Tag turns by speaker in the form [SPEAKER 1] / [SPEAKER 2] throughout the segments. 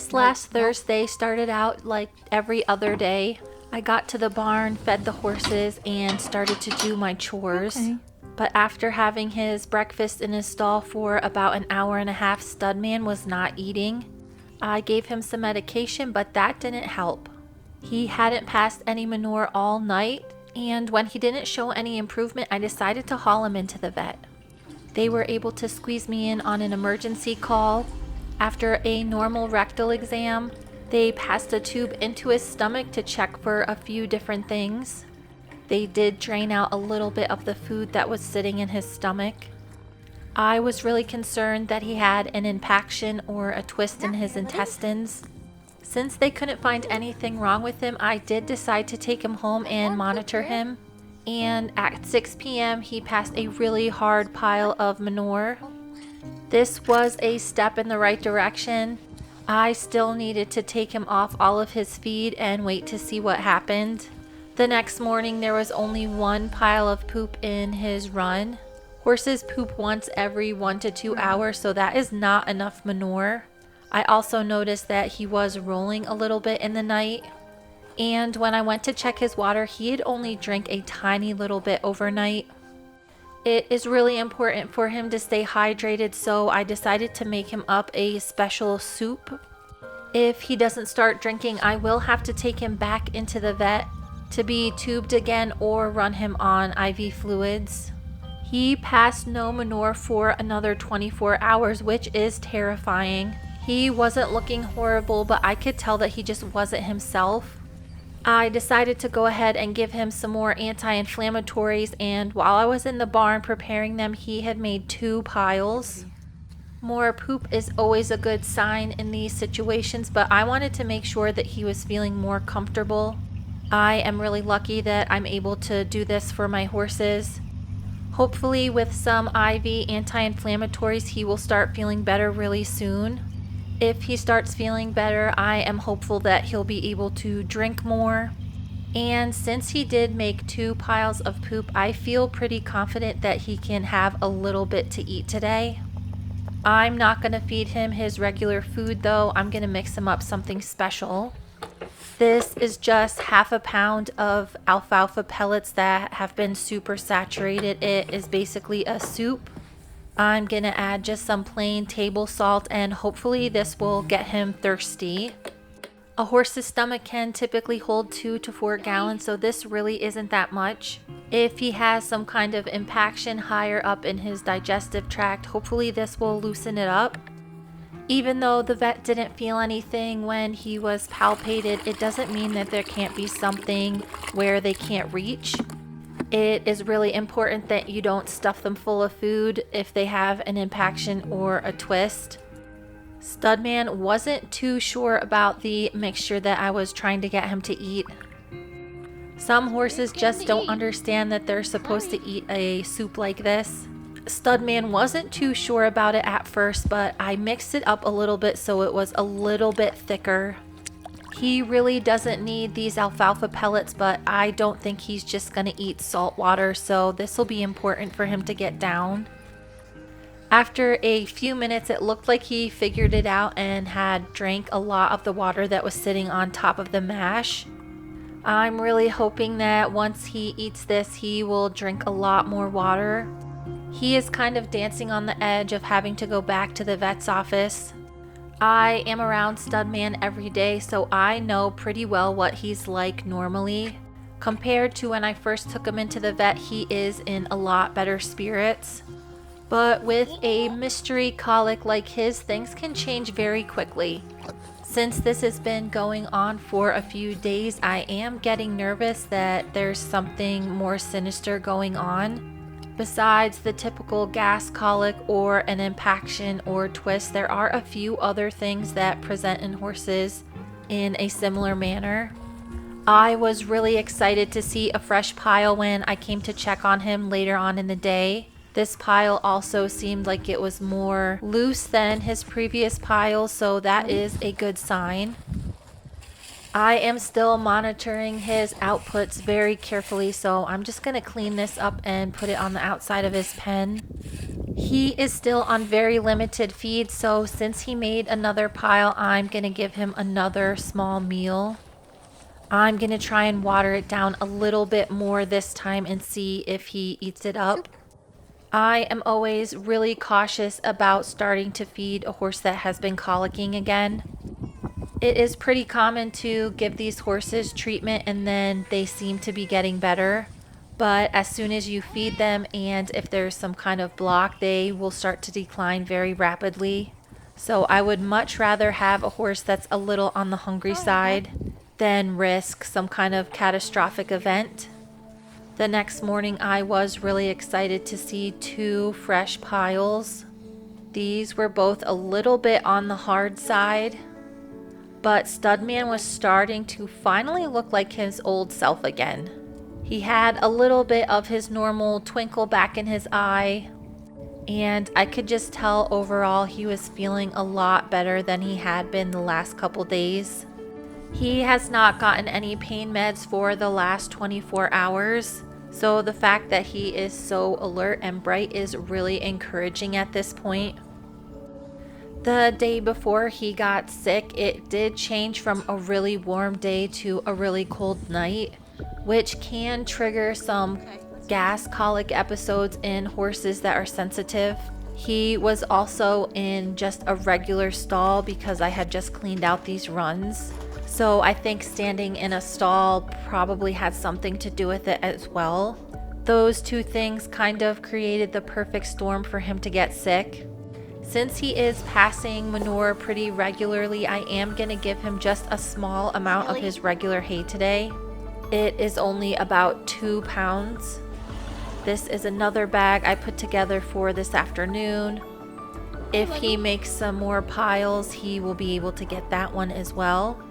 [SPEAKER 1] This last Thursday started out like every other day. I got to the barn, fed the horses, and started to do my chores.
[SPEAKER 2] Okay.
[SPEAKER 1] But after having his breakfast in his stall for about an hour and a half, Studman was not eating. I gave him some medication, but that didn't help. He hadn't passed any manure all night, and when he didn't show any improvement, I decided to haul him into the vet. They were able to squeeze me in on an emergency call. After a normal rectal exam, they passed a tube into his stomach to check for a few different things. They did drain out a little bit of the food that was sitting in his stomach. I was really concerned that he had an impaction or a twist in his intestines. Since they couldn't find anything wrong with him, I did decide to take him home and monitor him. And at 6 p.m., he passed a really hard pile of manure. This was a step in the right direction. I still needed to take him off all of his feed and wait to see what happened. The next morning, there was only one pile of poop in his run. Horses poop once every 1 to 2 hours, so that is not enough manure. I also noticed that he was rolling a little bit in the night. And when I went to check his water, he had only drank a tiny little bit overnight. It is really important for him to stay hydrated, so I decided to make him up a special soup. If he doesn't start drinking, I will have to take him back into the vet to be tubed again or run him on IV fluids. He passed no manure for another 24 hours, which is terrifying. He wasn't looking horrible, but I could tell that he just wasn't himself. I decided to go ahead and give him some more anti-inflammatories, and while I was in the barn preparing them, he had made 2 piles. More poop is always a good sign in these situations, but I wanted to make sure that he was feeling more comfortable. I am really lucky that I'm able to do this for my horses. Hopefully with some IV anti-inflammatories, he will start feeling better really soon. If he starts feeling better, I am hopeful that he'll be able to drink more. And since he did make 2 piles of poop, I feel pretty confident that he can have a little bit to eat today. I'm not going to feed him his regular food though. I'm going to mix him up something special. This is just half a pound of alfalfa pellets that have been super saturated. It is basically a soup. I'm gonna add just some plain table salt, and hopefully this will get him thirsty. A horse's stomach can typically hold 2 to 4 gallons, so this really isn't that much. If he has some kind of impaction higher up in his digestive tract, hopefully this will loosen it up. Even though the vet didn't feel anything when he was palpated, it doesn't mean that there can't be something where they can't reach. It is really important that you don't stuff them full of food if they have an impaction or a twist. Studman wasn't too sure about the mixture that I was trying to get him to eat. Some horses just don't understand that they're supposed to eat a soup like this. Studman wasn't too sure about it at first, but I mixed it up a little bit so it was a little bit thicker. He really doesn't need these alfalfa pellets, but I don't think he's just gonna eat salt water, so this will be important for him to get down. After a few minutes, it looked like he figured it out and had drank a lot of the water that was sitting on top of the mash. I'm really hoping that once he eats this, he will drink a lot more water. He is kind of dancing on the edge of having to go back to the vet's office. I am around Studman every day, so I know pretty well what he's like normally. Compared to when I first took him into the vet, he is in a lot better spirits. But with a mystery colic like his, things can change very quickly. Since this has been going on for a few days, I am getting nervous that there's something more sinister going on. Besides the typical gas colic or an impaction or twist, there are a few other things that present in horses in a similar manner. I was really excited to see a fresh pile when I came to check on him later on in the day. This pile also seemed like it was more loose than his previous piles, so that is a good sign. I am still monitoring his outputs very carefully, so I'm just going to clean this up and put it on the outside of his pen. He is still on very limited feed, so since he made another pile, I'm going to give him another small meal. I'm going to try and water it down a little bit more this time and see if he eats it up. I am always really cautious about starting to feed a horse that has been colicking again. It is pretty common to give these horses treatment and then they seem to be getting better. But as soon as you feed them and if there's some kind of block, they will start to decline very rapidly. So I would much rather have a horse that's a little on the hungry side than risk some kind of catastrophic event. The next morning I was really excited to see 2 fresh piles. These were both a little bit on the hard side, but Studman was starting to finally look like his old self again. He had a little bit of his normal twinkle back in his eye, and I could just tell overall he was feeling a lot better than he had been the last couple days. He has not gotten any pain meds for the last 24 hours, so the fact that he is so alert and bright is really encouraging at this point. The day before he got sick, it did change from a really warm day to a really cold night, which can trigger some gas colic episodes in horses that are sensitive. He was also in just a regular stall because I had just cleaned out these runs. So I think standing in a stall probably had something to do with it as well. Those 2 things kind of created the perfect storm for him to get sick. Since he is passing manure pretty regularly, I am going to give him just a small amount of his regular hay today. It is only about 2 pounds. This is another bag I put together for this afternoon. If he makes some more piles, he will be able to get that one as well.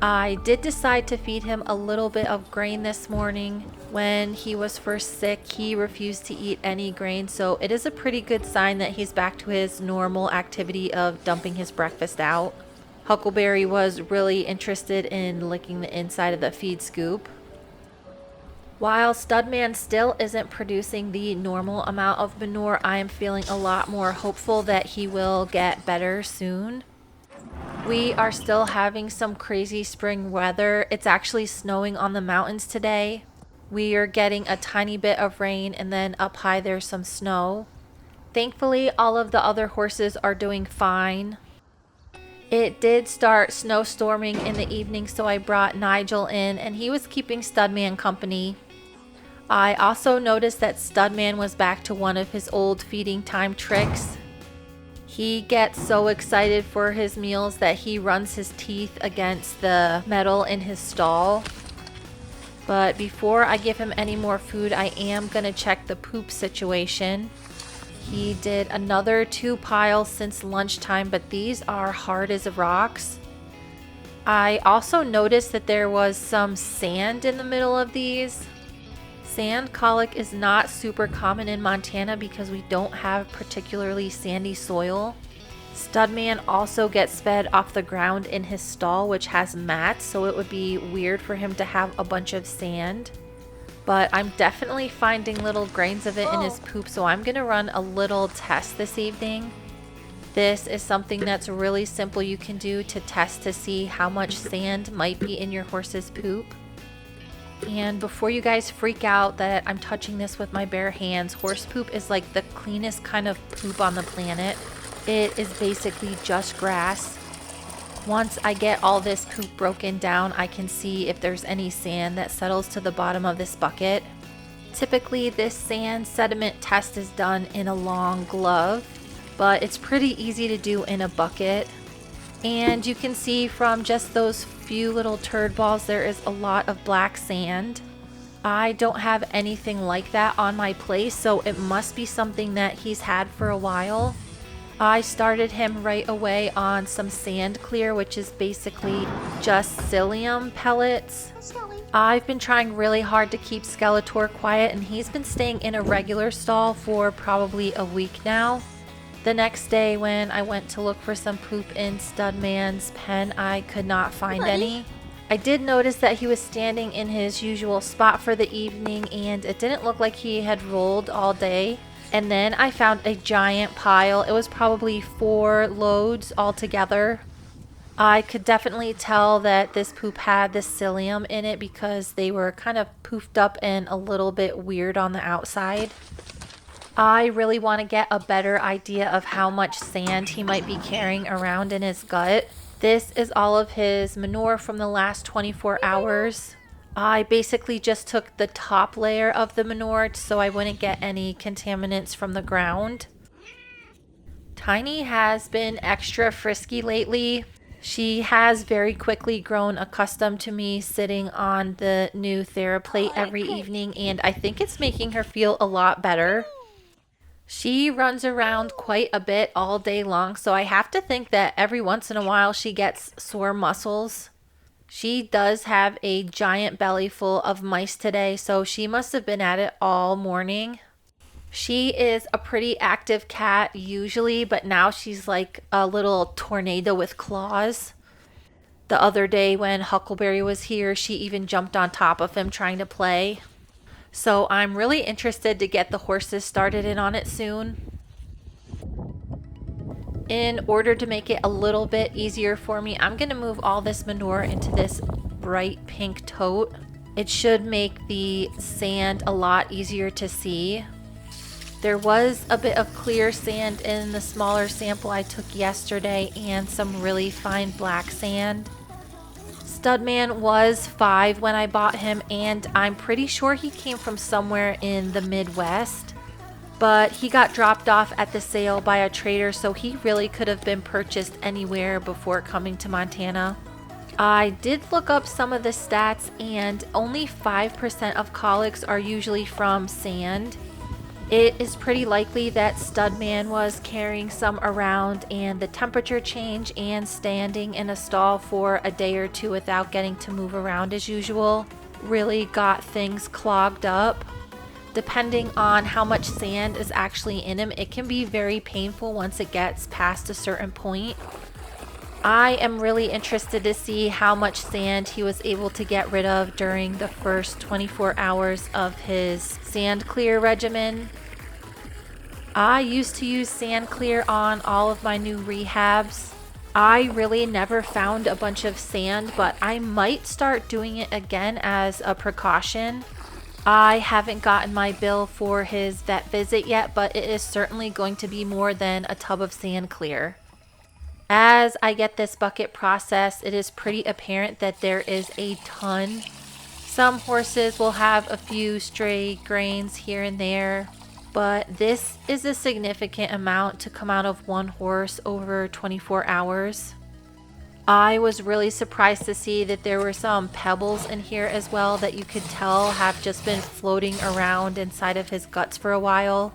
[SPEAKER 1] I did decide to feed him a little bit of grain this morning. When he was first sick, he refused to eat any grain, so it is a pretty good sign that he's back to his normal activity of dumping his breakfast out. Huckleberry was really interested in licking the inside of the feed scoop. While Studman still isn't producing the normal amount of manure, I am feeling a lot more hopeful that he will get better soon. We are still having some crazy spring weather. It's actually snowing on the mountains today. We are getting a tiny bit of rain and then up high there's some snow. Thankfully, all of the other horses are doing fine. It did start snowstorming in the evening, so I brought Nigel in and he was keeping Studman company. I also noticed that Studman was back to one of his old feeding time tricks. He gets so excited for his meals that he runs his teeth against the metal in his stall. But before I give him any more food, I am going to check the poop situation. He did another 2 piles since lunchtime, but these are hard as rocks. I also noticed that there was some sand in the middle of these. Sand colic is not super common in Montana because we don't have particularly sandy soil. Studman also gets fed off the ground in his stall, which has mats, so it would be weird for him to have a bunch of sand. But I'm definitely finding little grains of it in his poop, so I'm going to run a little test this evening. This is something that's really simple you can do to test to see how much sand might be in your horse's poop. And before you guys freak out that I'm touching this with my bare hands, horse poop is like the cleanest kind of poop on the planet. It is basically just grass. Once I get all this poop broken down, I can see if there's any sand that settles to the bottom of this bucket. Typically, this sand sediment test is done in a long glove, but it's pretty easy to do in a bucket. And you can see from just those few little turd balls, there is a lot of black sand. I don't have anything like that on my place, so it must be something that he's had for a while. I started him right away on some sand clear, which is basically just psyllium pellets. I've been trying really hard to keep Skeletor quiet, and he's been staying in a regular stall for probably a week now. The next day when I went to look for some poop in Studman's pen, I could not find any. I did notice that he was standing in his usual spot for the evening, and it didn't look like he had rolled all day. And then I found a giant pile. It was probably 4 loads altogether. I could definitely tell that this poop had the psyllium in it because they were kind of poofed up and a little bit weird on the outside. I really want to get a better idea of how much sand he might be carrying around in his gut. This is all of his manure from the last 24 hours. I basically just took the top layer of the manure so I wouldn't get any contaminants from the ground. Tiny has been extra frisky lately. She has very quickly grown accustomed to me sitting on the new TheraPlate every evening, and I think it's making her feel a lot better. She runs around quite a bit all day long, so I have to think that every once in a while she gets sore muscles. She does have a giant belly full of mice today, so she must have been at it all morning. She is a pretty active cat usually, but now she's like a little tornado with claws. The other day when Huckleberry was here, she even jumped on top of him trying to play. So I'm really interested to get the horses started in on it soon. In order to make it a little bit easier for me, I'm going to move all this manure into this bright pink tote. It should make the sand a lot easier to see. There was a bit of clear sand in the smaller sample I took yesterday and some really fine black sand. Studman was 5 when I bought him, and I'm pretty sure he came from somewhere in the Midwest. But he got dropped off at the sale by a trader, so he really could have been purchased anywhere before coming to Montana. I did look up some of the stats, and only 5% of colics are usually from sand. It is pretty likely that Studman was carrying some around, and the temperature change and standing in a stall for a day or two without getting to move around as usual really got things clogged up. Depending on how much sand is actually in him, it can be very painful once it gets past a certain point. I am really interested to see how much sand he was able to get rid of during the first 24 hours of his sand clear regimen. I used to use sand clear on all of my new rehabs. I really never found a bunch of sand, but I might start doing it again as a precaution. I haven't gotten my bill for his vet visit yet, but it is certainly going to be more than a tub of sand clear. As I get this bucket processed, it is pretty apparent that there is a ton. Some horses will have a few stray grains here and there, but this is a significant amount to come out of one horse over 24 hours. I was really surprised to see that there were some pebbles in here as well that you could tell have just been floating around inside of his guts for a while.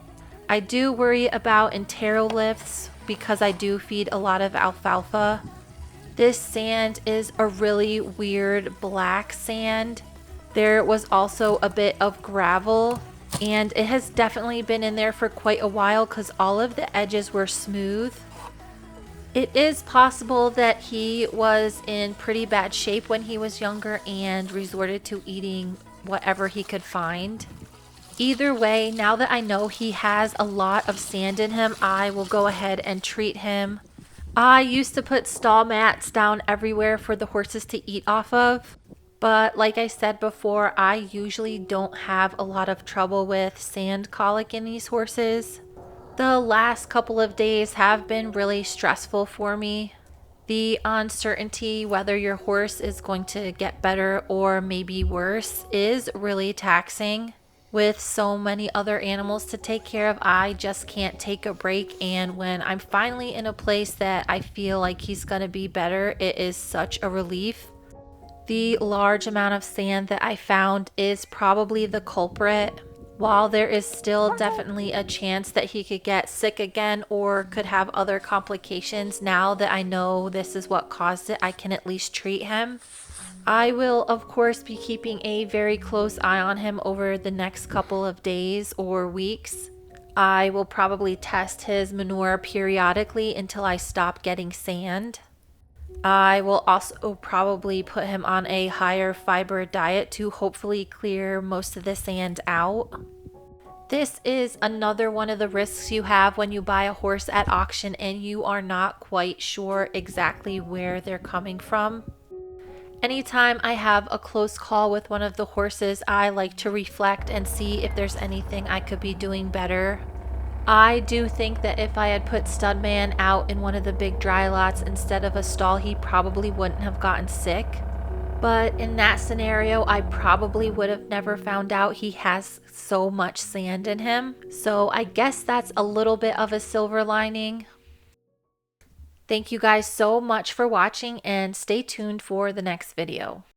[SPEAKER 1] I do worry about enteroliths because I do feed a lot of alfalfa. This sand is a really weird black sand. There was also a bit of gravel, and it has definitely been in there for quite a while because all of the edges were smooth. It is possible that he was in pretty bad shape when he was younger and resorted to eating whatever he could find. Either way, now that I know he has a lot of sand in him, I will go ahead and treat him. I used to put stall mats down everywhere for the horses to eat off of, but like I said before, I usually don't have a lot of trouble with sand colic in these horses. The last couple of days have been really stressful for me. The uncertainty whether your horse is going to get better or maybe worse is really taxing. With so many other animals to take care of, I just can't take a break, and when I'm finally in a place that I feel like he's going to be better, it is such a relief. The large amount of sand that I found is probably the culprit. While there is still definitely a chance that he could get sick again or could have other complications, now that I know this is what caused it, I can at least treat him. I will, of course, be keeping a very close eye on him over the next couple of days or weeks. I will probably test his manure periodically until I stop getting sand. I will also probably put him on a higher fiber diet to hopefully clear most of the sand out. This is another one of the risks you have when you buy a horse at auction and you are not quite sure exactly where they're coming from. Anytime I have a close call with one of the horses, I like to reflect and see if there's anything I could be doing better. I do think that if I had put Studman out in one of the big dry lots instead of a stall, he probably wouldn't have gotten sick. But in that scenario, I probably would have never found out he has so much sand in him. So I guess that's a little bit of a silver lining. Thank you guys so much for watching and stay tuned for the next video.